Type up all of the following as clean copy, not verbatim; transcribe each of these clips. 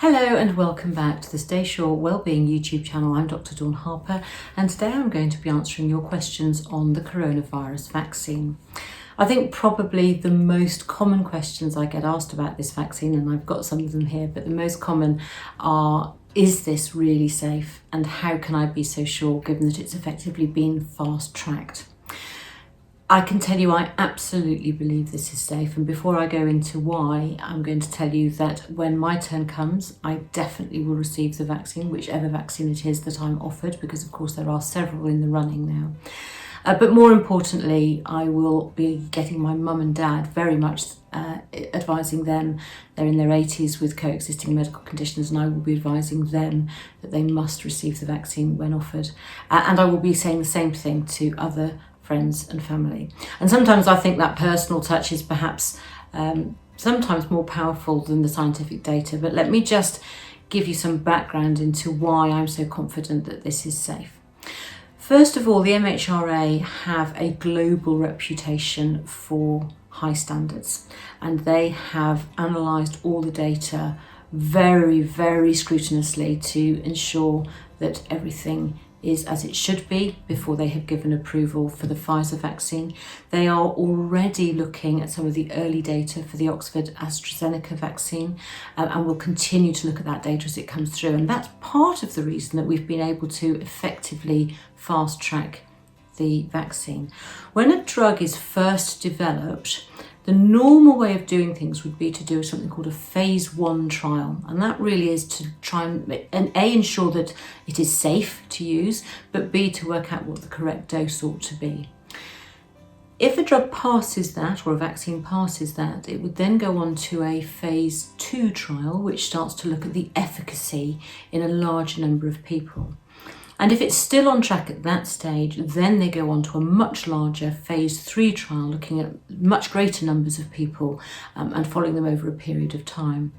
Hello and welcome back to the Staysure Wellbeing YouTube channel. I'm Dr Dawn Harper and today I'm going to be answering your questions on the coronavirus vaccine. I think probably the most common questions I get asked about this vaccine, and I've got some of them here, but the most common are, is this really safe and how can I be so sure given that it's effectively been fast-tracked? I can tell you I absolutely believe this is safe, and before I go into why, I'm going to tell you that when my turn comes, I definitely will receive the vaccine, whichever vaccine it is that I'm offered, because of course there are several in the running now. But more importantly, I will be getting my mum and dad, very much advising them. They're in their 80s with coexisting medical conditions, and I will be advising them that they must receive the vaccine when offered. And I will be saying the same thing to other friends and family. And sometimes I think that personal touch is perhaps sometimes more powerful than the scientific data. But let me just give you some background into why I'm so confident that this is safe. First of all, the MHRA have a global reputation for high standards, and they have analysed all the data very, very scrutinously to ensure that everything is as it should be before they have given approval for the Pfizer vaccine. They are already looking at some of the early data for the Oxford-AstraZeneca vaccine and will continue to look at that data as it comes through. And that's part of the reason that we've been able to effectively fast track the vaccine. When a drug is first developed, the normal way of doing things would be to do something called a phase 1 trial. And that really is to try and A, ensure that it is safe to use, but B, to work out what the correct dose ought to be. If a drug passes that, or a vaccine passes that, it would then go on to a phase 2 trial, which starts to look at the efficacy in a larger number of people. And if it's still on track at that stage, then they go on to a much larger phase 3 trial, looking at much greater numbers of people and following them over a period of time.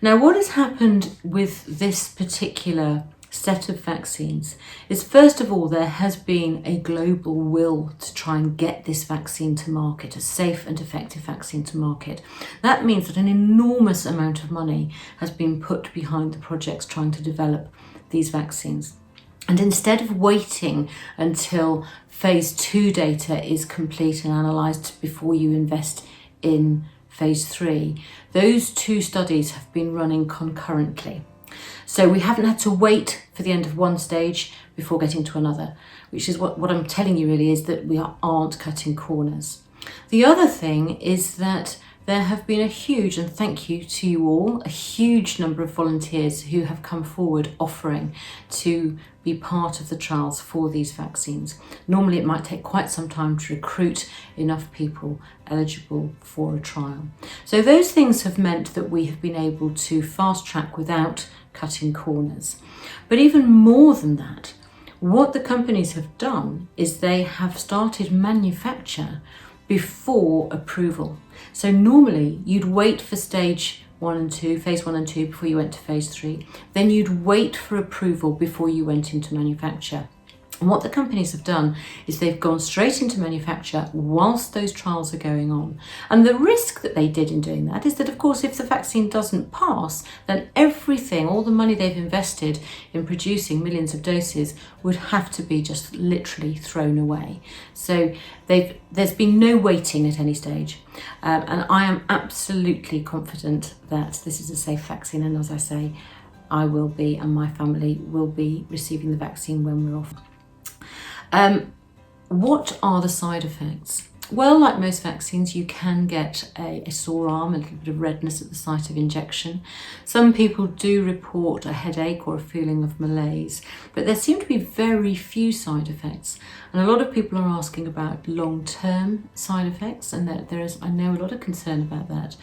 Now, what has happened with this particular set of vaccines is, first of all, there has been a global will to try and get this vaccine to market, a safe and effective vaccine to market. That means that an enormous amount of money has been put behind the projects trying to develop these vaccines. And instead of waiting until phase 2 data is complete and analysed before you invest in phase 3, those two studies have been running concurrently. So we haven't had to wait for the end of one stage before getting to another, which is what I'm telling you really is that we aren't cutting corners. The other thing is that there have been a huge, and thank you to you all, a huge number of volunteers who have come forward offering to be part of the trials for these vaccines. Normally it might take quite some time to recruit enough people eligible for a trial. So those things have meant that we have been able to fast track without cutting corners. But even more than that, what the companies have done is they have started manufacture before approval. So normally you'd wait for stage 1 and 2, phase 1 and 2 before you went to phase 3. Then you'd wait for approval before you went into manufacture. And what the companies have done is they've gone straight into manufacture whilst those trials are going on. And the risk that they did in doing that is that, of course, if the vaccine doesn't pass, then everything, all the money they've invested in producing millions of doses would have to be just literally thrown away. So there's been no waiting at any stage. And I am absolutely confident that this is a safe vaccine. And as I say, I will be, and my family will be, receiving the vaccine when we're off. What are the side effects? Well, like most vaccines, you can get a sore arm, a little bit of redness at the site of injection. Some people do report a headache or a feeling of malaise, but there seem to be very few side effects. And a lot of people are asking about long-term side effects, and there is, I know, a lot of concern about that.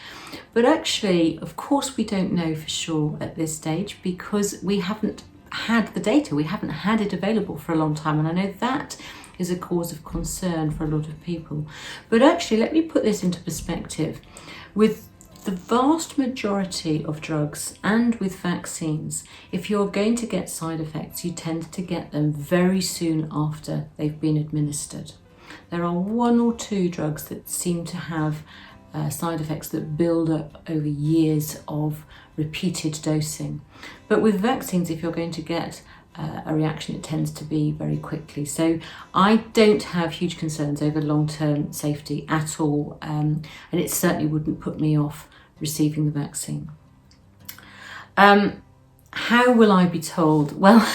But actually, of course, we don't know for sure at this stage because we haven't had the data, we haven't had it available for a long time, and I know that is a cause of concern for a lot of people. But actually, let me put this into perspective. With the vast majority of drugs and with vaccines, if you're going to get side effects, you tend to get them very soon after they've been administered. There are 1 or 2 drugs that seem to have side effects that build up over years of repeated dosing. But with vaccines, if you're going to get a reaction, it tends to be very quickly. So I don't have huge concerns over long-term safety at all, and it certainly wouldn't put me off receiving the vaccine. How will I be told? Well,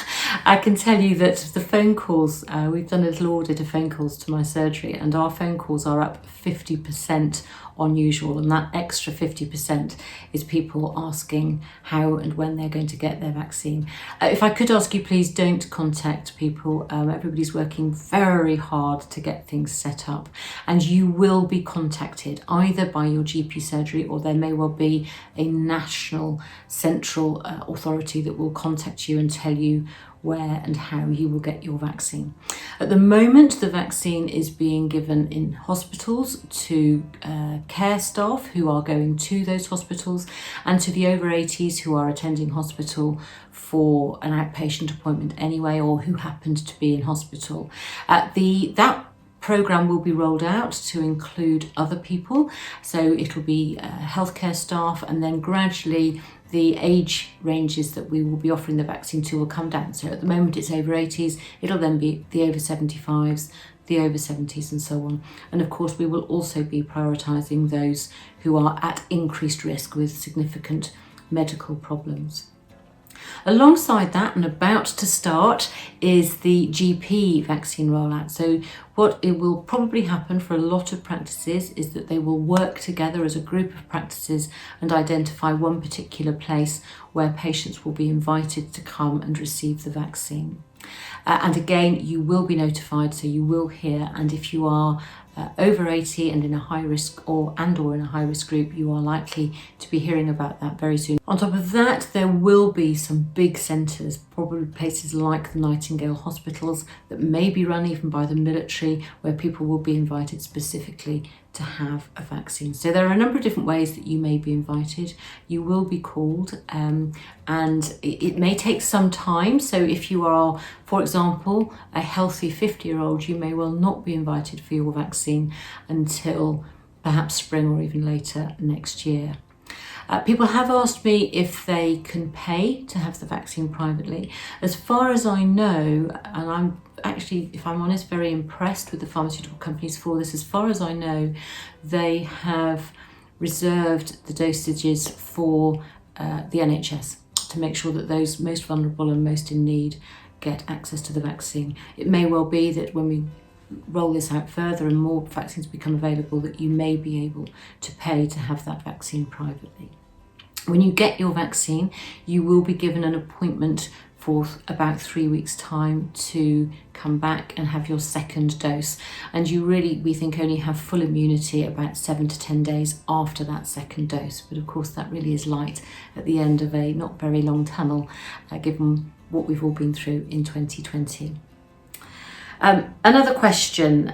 I can tell you that the phone calls, we've done a little audit of phone calls to my surgery, and our phone calls are up 50% on usual, and that extra 50% is people asking how and when they're going to get their vaccine. If I could ask you, please don't contact people. Everybody's working very hard to get things set up, and you will be contacted either by your GP surgery, or there may well be a national central authority that will contact you and tell you where and how you will get your vaccine. At the moment, the vaccine is being given in hospitals to care staff who are going to those hospitals, and to the over 80s who are attending hospital for an outpatient appointment anyway, or who happened to be in hospital. That programme will be rolled out to include other people, so it'll be healthcare staff, and then gradually the age ranges that we will be offering the vaccine to will come down. So at the moment it's over 80s, it'll then be the over 75s, the over 70s and so on. And of course we will also be prioritising those who are at increased risk with significant medical problems. Alongside that, and about to start, is the GP vaccine rollout. So what it will probably happen for a lot of practices is that they will work together as a group of practices and identify one particular place where patients will be invited to come and receive the vaccine. And again, you will be notified, so you will hear, and if you are over 80 and in a high risk or in a high risk group, you are likely to be hearing about that very soon. On top of that, there will be some big centres, probably places like the Nightingale hospitals that may be run even by the military, where people will be invited specifically to have a vaccine. So there are a number of different ways that you may be invited. You will be called, and it may take some time. So if you are, for example, a healthy 50-year-old, you may well not be invited for your vaccine until perhaps spring or even later next year. People have asked me if they can pay to have the vaccine privately. As far as I know, and I'm actually, if I'm honest, very impressed with the pharmaceutical companies for this. As far as I know, they have reserved the dosages for the NHS to make sure that those most vulnerable and most in need get access to the vaccine. It may well be that when we roll this out further and more vaccines become available, that you may be able to pay to have that vaccine privately. When you get your vaccine, you will be given an appointment for about 3 weeks' time to come back and have your second dose. And you really, we think, only have full immunity about 7 to 10 days after that second dose. But of course, that really is light at the end of a not very long tunnel, given what we've all been through in 2020. Another question.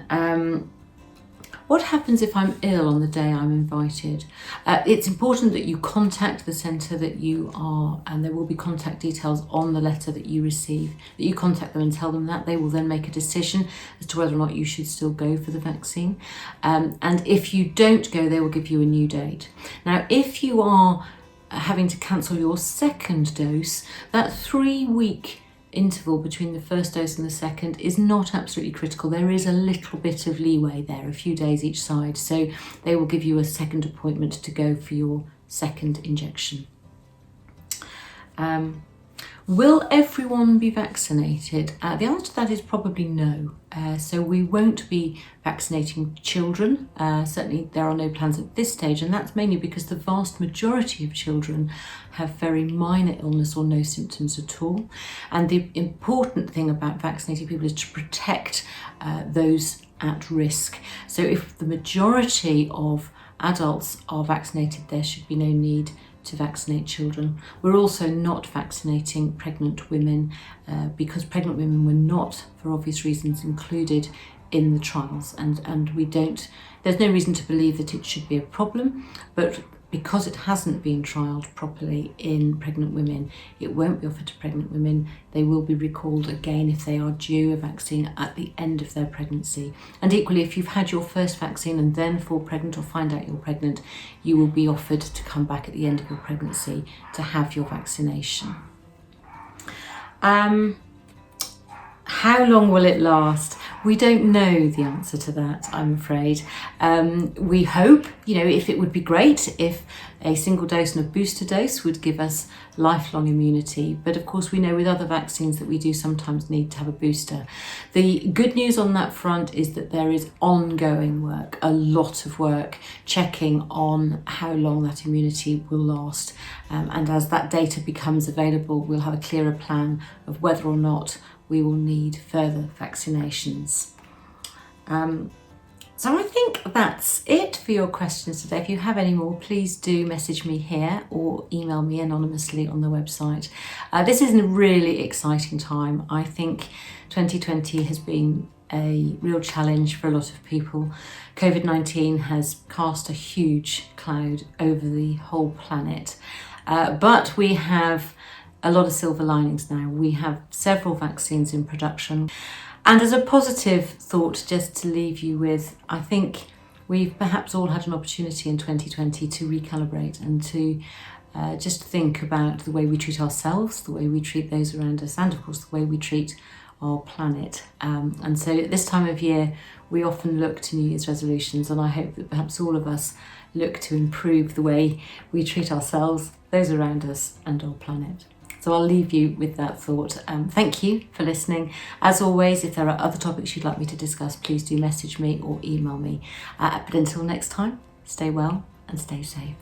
What happens if I'm ill on the day I'm invited? It's important that you contact the centre that you are, and there will be contact details on the letter that you receive, that you contact them and tell them that. They will then make a decision as to whether or not you should still go for the vaccine. And if you don't go, they will give you a new date. Now, if you are having to cancel your second dose, that 3-week interval between the first dose and the second is not absolutely critical. There is a little bit of leeway there, a few days each side, so they will give you a second appointment to go for your second injection. Will everyone be vaccinated? The answer to that is probably no. So we won't be vaccinating children. Certainly there are no plans at this stage, and that's mainly because the vast majority of children have very minor illness or no symptoms at all. And the important thing about vaccinating people is to protect those at risk. So if the majority of adults are vaccinated, there should be no need to vaccinate children. We're also not vaccinating pregnant women because pregnant women were not, for obvious reasons, included in the trials, and we don't, there's no reason to believe that it should be a problem, but because it hasn't been trialled properly in pregnant women, it won't be offered to pregnant women. They will be recalled again if they are due a vaccine at the end of their pregnancy. And equally, if you've had your first vaccine and then fall pregnant or find out you're pregnant, you will be offered to come back at the end of your pregnancy to have your vaccination. How long will it last? We don't know the answer to that, I'm afraid. We hope, if it would be great if a single dose and a booster dose would give us lifelong immunity. But of course, we know with other vaccines that we do sometimes need to have a booster. The good news on that front is that there is ongoing work, a lot of work, checking on how long that immunity will last. And as that data becomes available, we'll have a clearer plan of whether or not we will need further vaccinations. So I think that's it for your questions today. If you have any more, please do message me here or email me anonymously on the website. This is a really exciting time. I think 2020 has been a real challenge for a lot of people. COVID-19 has cast a huge cloud over the whole planet, but we have a lot of silver linings now. We have several vaccines in production. And as a positive thought, just to leave you with, I think we've perhaps all had an opportunity in 2020 to recalibrate and to just think about the way we treat ourselves, the way we treat those around us, and of course the way we treat our planet. And so at this time of year, we often look to New Year's resolutions, and I hope that perhaps all of us look to improve the way we treat ourselves, those around us, and our planet. So I'll leave you with that thought. Thank you for listening. As always, if there are other topics you'd like me to discuss, please do message me or email me. But until next time, stay well and stay safe.